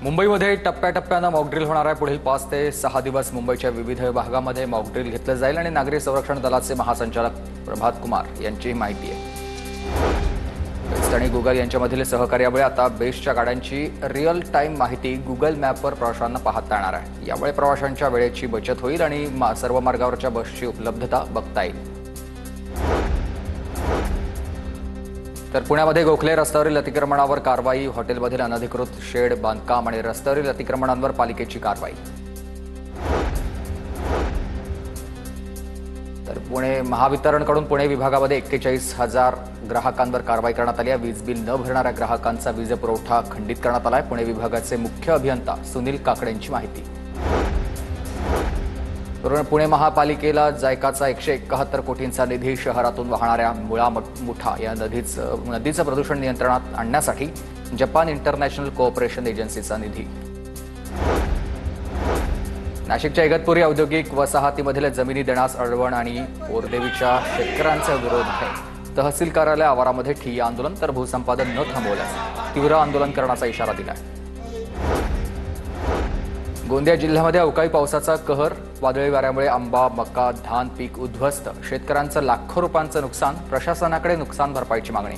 मुंबईमध्ये टप्प्याटप्प्यानं मॉकड्रिल होणार आहे। पुढील 5 ते 6 दिवस मुंबईच्या विविध भागामध्ये मॉकड्रिल घेतलं जाईल आणि नागरी संरक्षण दलाचे महासंचालक प्रभात कुमार यांची माहिती आहे। बेस्ट आणि गुगल यांच्यामधील सहकार्यामुळे आता बेस्टच्या गाड्यांची रिअल टाइम माहिती गुगल मॅपवर प्रवाशांना पाहता येणार आहे। यामुळे प्रवाशांच्या वेळेची बचत होईल आणि सर्व मार्गावरच्या बसची उपलब्धता बघता येईल। तर पुण्यामध्ये गोखले रस्त्यावरील अतिक्रमणावर कारवाई, हॉटेलमधील अनधिकृत शेड बांधकाम आणि रस्त्यावरील अतिक्रमणांवर पालिकेची कारवाई। तर पुणे महावितरणकडून पुणे विभागामध्ये 41,000 ग्राहकांवर कारवाई करण्यात आली आहे। वीज बिल न भरणाऱ्या ग्राहकांचा वीज पुरवठा खंडित करण्यात आला आहे। पुणे विभागाचे मुख्य अभियंता सुनील काकडे यांची माहिती। पुणे महापालिकेला जायकाचा 171 कोटींचा निधी शहरातून वाहणाऱ्या मुळा मुठा या नदीचं प्रदूषण नियंत्रणात आणण्यासाठी जपान इंटरनॅशनल कोऑपरेशन एजन्सीचा निधी। नाशिकच्या इगतपुरी औद्योगिक वसाहतीमधील जमिनी देण्यास अडवण आणि पोरदेवीच्या शेतकऱ्यांचा विरोध आहे। तहसील कार्यालय आवारामध्ये ठिय्या आंदोलन, तर भूसंपादन न थांबवल्यास तीव्र आंदोलन करण्याचा इशारा दिला आहे। गोंदिया जिल्ह्यामध्ये अवकाळी पावसाचा कहर, वादळी वाऱ्यामुळे आंबा, मका, धान पीक उद्ध्वस्त, शेतकऱ्यांचं लाखो रुपयांचं नुकसान, प्रशासनाकडे नुकसान भरपाईची मागणी।